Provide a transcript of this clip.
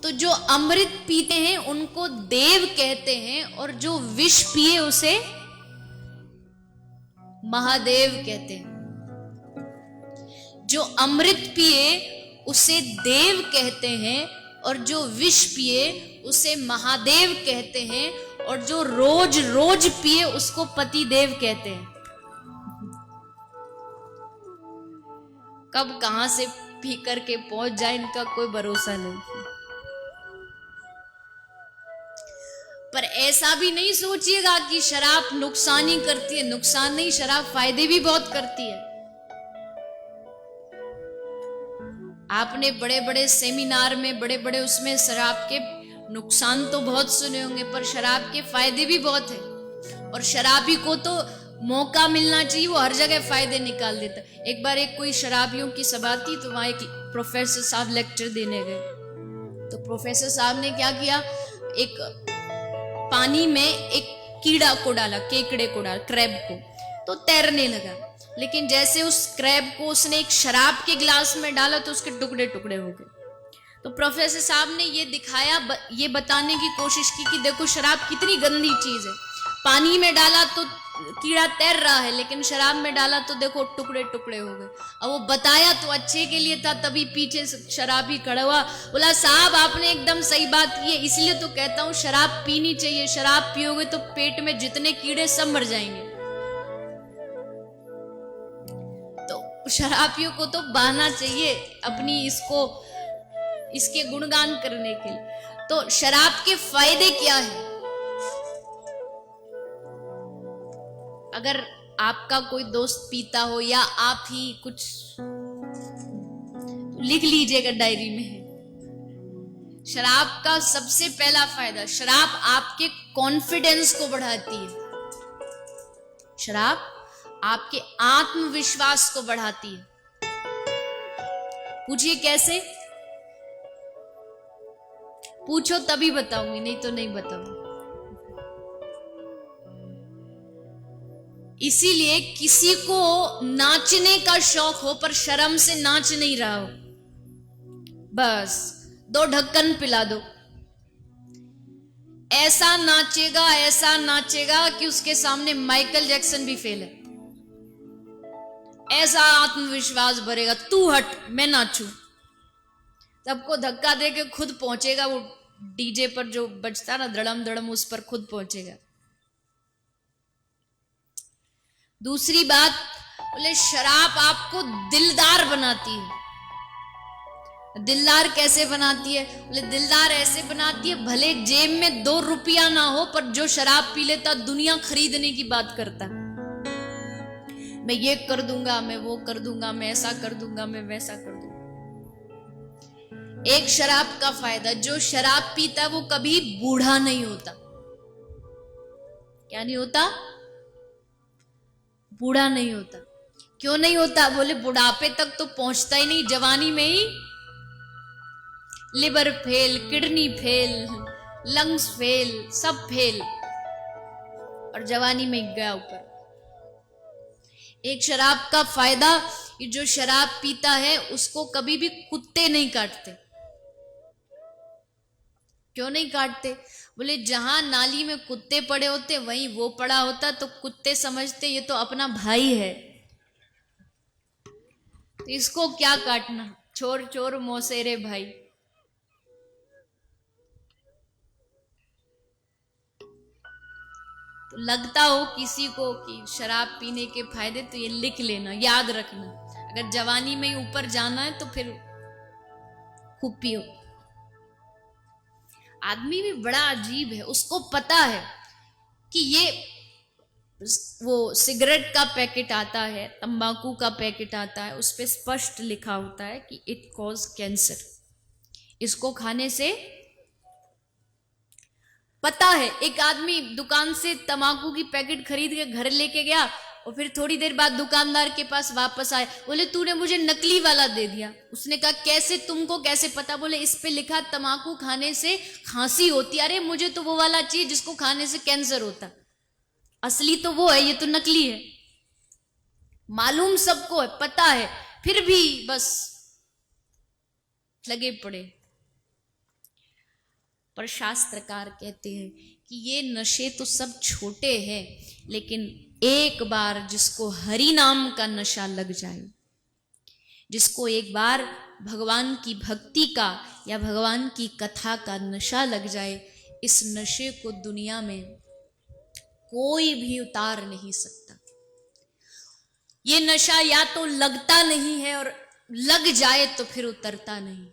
तो जो अमृत पीते हैं उनको देव कहते हैं, और जो विष पिए उसे महादेव कहते हैं। जो अमृत पिए उसे देव कहते हैं, और जो विष पिए उसे महादेव कहते हैं, और जो रोज रोज पिए उसको पति देव कहते हैं। कब कहां से पी करके पहुंच जाए इनका कोई भरोसा नहीं। पर ऐसा भी नहीं सोचिएगा कि शराब नुकसान ही करती है। नुकसान नहीं, शराब फायदे भी बहुत करती है। आपने बड़े बड़े सेमिनार में, बड़े बड़े उसमें शराब के नुकसान तो बहुत सुने होंगे, पर शराब के फायदे भी बहुत है। और शराबी को तो मौका मिलना चाहिए, वो हर जगह फायदे निकाल देता। एक बार एक कोई शराबियों की सभा थी, तो वहां एक प्रोफेसर साहब लेक्चर देने गए। तो प्रोफेसर साहब ने क्या किया, एक पानी में एक कीड़ा को डाला, केकड़े को डाला, क्रैब को, तो तैरने लगा। लेकिन जैसे उस क्रैब को उसने एक शराब के गिलास में डाला तो उसके टुकड़े टुकड़े हो गए। तो प्रोफेसर साहब ने ये दिखाया, ये बताने की कोशिश की कि देखो शराब कितनी गंदी चीज है। पानी में डाला तो कीड़ा तैर रहा है, लेकिन शराब में डाला तो देखो टुकड़े टुकड़े हो गए। अब वो बताया तो अच्छे के लिए था, तभी पीछे शराबी खड़ा हुआ, बोला साहब आपने एकदम सही बात की है, इसलिए तो कहता हूं शराब पीनी चाहिए। शराब पियोगे तो पेट में जितने कीड़े सब मर जाएंगे। तो शराबियों को तो बहाना चाहिए अपनी इसके गुणगान करने के लिए। तो शराब के फायदे क्या है? अगर आपका कोई दोस्त पीता हो या आप ही कुछ, तो लिख लीजिएगा डायरी में। शराब का सबसे पहला फायदा, शराब आपके कॉन्फिडेंस को बढ़ाती है। शराब आपके आत्मविश्वास को बढ़ाती है। पूछिए कैसे? पूछो तभी बताऊंगी, नहीं तो नहीं बताऊंगी। इसीलिए किसी को नाचने का शौक हो पर शर्म से नाच नहीं रहा हो, बस 2 ढक्कन पिला दो। ऐसा नाचेगा कि उसके सामने माइकल जैक्सन भी फेल है। ऐसा आत्मविश्वास भरेगा, तू हट मैं नाचूं। सबको धक्का दे के खुद पहुंचेगा, वो डीजे पर जो बजता ना धड़म धड़म, उस पर खुद पहुंचेगा। दूसरी बात, बोले शराब आपको दिलदार बनाती है। दिलदार कैसे बनाती है? बोले दिलदार ऐसे बनाती है, भले जेब में 2 रुपया ना हो, पर जो शराब पी लेता दुनिया खरीदने की बात करता। मैं ये कर दूंगा, मैं वो कर दूंगा, मैं ऐसा कर दूंगा, मैं वैसा कर दूंगा। एक शराब का फायदा, जो शराब पीता वो कभी बूढ़ा नहीं होता। क्या नहीं होता? बूढ़ा नहीं होता। क्यों नहीं होता? बोले बुढ़ापे तक तो पहुंचता ही नहीं, जवानी में ही liver fail, kidney fail, lungs fail, सब फेल, और जवानी में गया ऊपर। एक शराब का फायदा, जो शराब पीता है उसको कभी भी कुत्ते नहीं काटते। क्यों नहीं काटते? बोले जहां नाली में कुत्ते पड़े होते वहीं वो पड़ा होता, तो कुत्ते समझते ये तो अपना भाई है, तो इसको क्या काटना, चोर चोर मौसेरे भाई। तो लगता हो किसी को कि शराब पीने के फायदे, तो ये लिख लेना, याद रखना। अगर जवानी में ही ऊपर जाना है तो फिर खूब पियो। आदमी भी बड़ा अजीब है, उसको पता है कि ये वो सिगरेट का पैकेट आता है, तंबाकू का पैकेट आता है, उस पर स्पष्ट लिखा होता है कि इट कॉज कैंसर। इसको खाने से पता है। एक आदमी दुकान से तंबाकू की पैकेट खरीद के घर लेके गया, और फिर थोड़ी देर बाद दुकानदार के पास वापस आए, बोले तूने मुझे नकली वाला दे दिया। उसने कहा कैसे, तुमको कैसे पता? बोले इस पे लिखा तंबाकू खाने से खांसी होती। अरे मुझे तो वो वाला चाहिए जिसको खाने से कैंसर होता, असली तो वो है, ये तो नकली है। मालूम सबको है, पता है, फिर भी बस लगे पड़े। पर शास्त्रकार कहते हैं कि ये नशे तो सब छोटे हैं, लेकिन एक बार जिसको हरि नाम का नशा लग जाए, जिसको एक बार भगवान की भक्ति का या भगवान की कथा का नशा लग जाए, इस नशे को दुनिया में कोई भी उतार नहीं सकता। ये नशा या तो लगता नहीं है और लग जाए तो फिर उतरता नहीं।